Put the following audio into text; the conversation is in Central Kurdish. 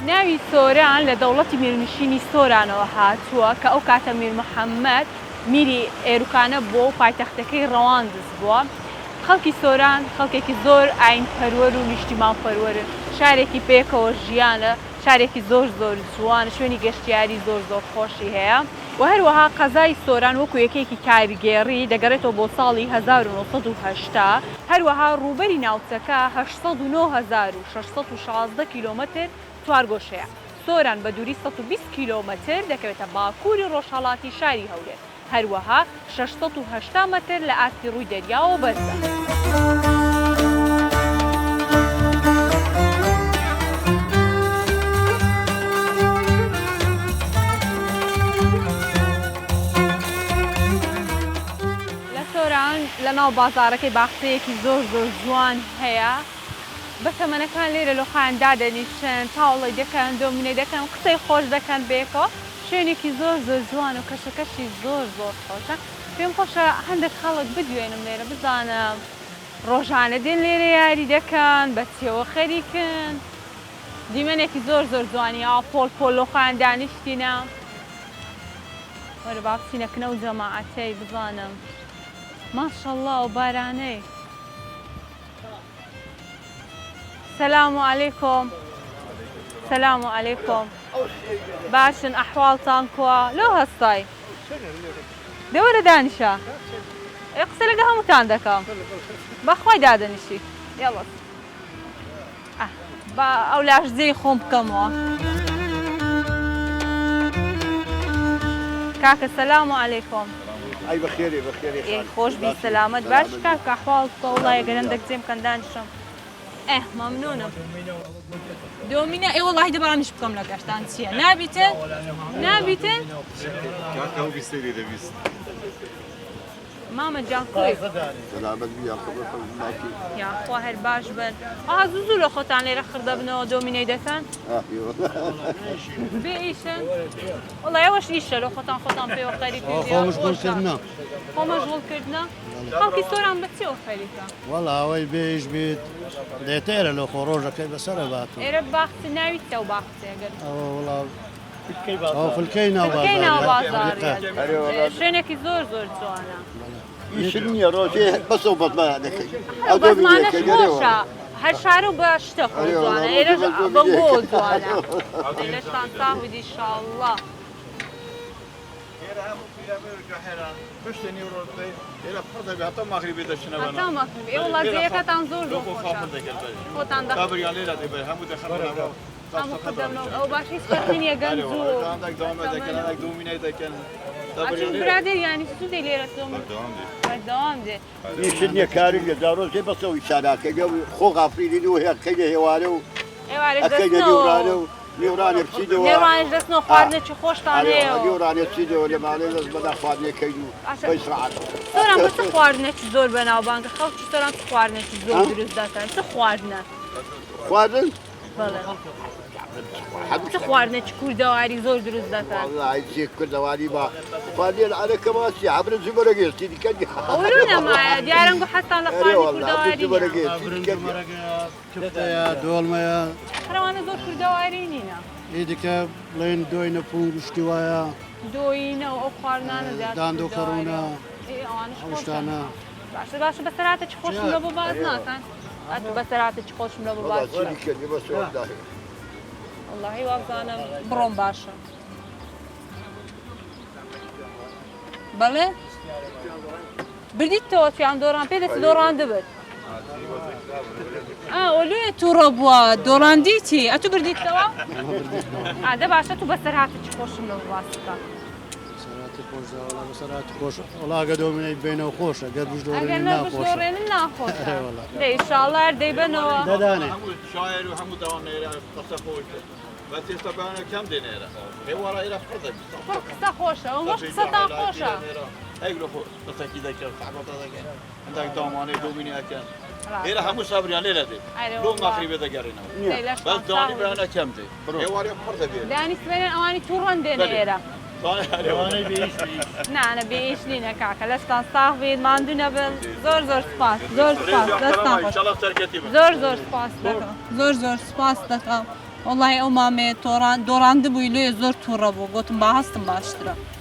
ناوی سۆران لە دەوڵەتی میرنشینی سۆرانەوە هاتووە کە ئەو کاتە میر محەممەد میری ئێروکانە بۆ و پایتەختەکەی ڕەوان دەست بووە. خەڵکی سۆران خەڵکێکی زۆر ئاین پەروەر و نیشتیمان پەروەرن، شارێکی پێکەوە ژیانە، شارێکی زۆر جوانە، شوێنی گەشتیاری زۆر خۆشی هەیە و هەروەها قەزای سۆران وەکو یەکێکی کاریگێڕی دەگەڕێتەوە بۆ ساڵی 1970. هەروەها ڕووبەری ناوچەکە 809,616 کیلۆمەتر چوارگۆشەیە. سۆران بە دووری 120 کیلۆمەتر دەکەوێتە باکووری ڕۆژهەڵاتی شاری هەولێر، هەروەها 680 مەتر لە ئاستی ڕووی دەریاوە بەرزە. لە سۆران لە ناو بازارەکەی باخچەیەکی زۆر جوان هەیە، بە تەمەنەکان لێرە لۆخایان دادەنیشن، تاوڵی دەکەن، دۆمینەی دەکەن، قسەی خۆش دەکەن بێکەوە، شوێنێکی زۆر جوان و کەشەکەشی زۆر خۆشە. پێم خۆشە هەندێک خەڵک بدوێنم لێرە بزانم ڕۆژانە دێن لێرە یاری دەکەن، بەچێوە خەریکن، دیمەنێکی زۆر جوانی پۆل لۆخایان دانیشتینە. وەرە با بچینەکنە و جەماعەتەی بزانم. ماشەڵڵا و بارانەی. سلام علیکم. سلام علیکم. باشن ئەحواڵتان کووە؟ لەو هەستای دەوەرە دانیشە قسە لەگە هەمووتان دەکەم بەخوای دادەنیشی. یاڵە بە ئەو لاشجێی خۆم بکەمەوە. کاکە سلام علیکم. ئەی بەخێری خۆش بی سەلامەت. باش کاکە ئەحواڵتە وڵایە گەرەندەک جێم کەن دانیشم. مەمنونم. دۆمینە ئێ وەڵاهی دەبارانیش بکەم لە گەشتان چییە؟ نابیتن؟ نابیتن؟ مامە جان کوی یاخوا هەر باش بن. زوو لە خۆتان لێرە خردە بنەوە دۆمینەی دەکەن؟ بێ ئیشن؟ وەڵای ئەوەش ئیشە لە خۆتان پێوە خەریکی خۆمەشغوڵکردنە. خۆمەشغوڵکردنە؟ خەڵکی سۆران بە چێوە خەریکە؟ وەڵا ئەوەی بێش بیت دێتێرە لە خۆ ڕۆژەکەی بەسەرە باتوە. ئێرە باخچە ناوی چە و باخچێگەر؟ وڵا فلکەی ناو بازاڕ شوێنێکی زۆر جوانە. ئیشت نییە ڕۆژێ بەسەو بەزمانە دەکەی. ئەو بەزمانەش خۆشە، هەر شار و بە شتە خۆ جوانە، ئێرەش بەنگۆ جوانە. لەشتان ساویدی ئینشاءڵڵا. هەتا مەغریبی دەچنەوە. هەتا مەغریبی. ئێ وەڵا جێیەکەتان زۆر خۆشە. خۆتان دابریان لێرە دەبێت هەموو دەخەنەوە. هەموو خدەمنەوە. ئەو باش هیچ فەرقی گەنج و دەکەن دومینەی دەکەن. برادر یانی سو دێ لێرە بەردەوام دێ. ئیشت نییە کاری لێ ڕۆژێ بەسەوی شاراکەگە خۆ غافریدی و هێرکەی هێوارە و ئەکەی نێورانە و نێورانێ بچیدەوە. نێوانش دەستنەوە خواردنێکی خۆشتان هەیە. نێورانێ بچیدەوە لێمانێ دەست بەدا خواردنێکەی و بەیسرعات. سۆران بە چ خواردنێکی زۆر بەناوبانگە؟ خەڵکی سۆران چ خواردنێکی زۆر دروست دەکەن؟ چ خواردنە؟ خواردن؟ بەڵێ. چ خواردنێکی کوردەواری زۆر دروست دەکەن؟ والله کوردەواری بە خواردنێ عەرەکە ماسی عەبرە جوبەرەگێستی دیکەنی. ئەوە نەمایە دیارەنگۆ حەستان لە خواردنی کوردەواری کفتەیە دۆڵمەیە هەروانە زۆر کوردەواری نینە. ئیدیکە بڵێن دۆینە پوون گشتی وایە دۆینە و ئەو خواردنانە زیاتر داندۆکەڕوونە ئەوشتانە. باشە بەسەراتە چ خۆشم لە بۆ باز ناکەن؟ بەسەراتە چ خۆشم لە بۆ باز واللهی وابزانم بڕۆم باشە. بەڵێ؟ بردیتەوە چیان دۆڕان پێ دەچ دۆڕاندە بێت. ئۆلوێ تووڕە بووە دۆڕاندیتی ئەتو بردیتەوە؟ دە باشە تو بەسەراتە چ خۆشم لە بۆ باز بکە. بەسەراتی خۆش وڵاگە دۆمینەی بێنەوە خۆشە گەر بژدۆڕێنن ناخۆشە. دە ئینشاڵڵا هەر دەیبەنەوە. دەدانێ شاعر و هەموو داوانێرە قسە خۆشە. بەس ئێستا بەیانە کەم دێنێرە. هێوارە ئێرە قسە خۆشە، ئەوەش قسەتان خۆشە. ئەیگرۆ قسەکی دەکەن سەحبەتە دەکەن. هەندێک دامانەی دۆمینەکەن. ئێرە هەموو سابریان لێرە دێ. لۆ مەغریبێ دەگەڕێنەوە. بەس داوانی بەیانە کەم دێ. هێوارە پڕ دەبێت. دانیشتوێنن ئەوانی تووڕەن دێن ئێرە. نانە بێئیش نینە کاکە لەشتان ساغ بێت ماندوو نەبن. زۆر سپاس دەستان خۆش. زۆر سپاس دەکەم. زۆر سپاس دەکەم. والله أمامي دوران دبوي لي زور تورا بو قوتن باهستن باشترا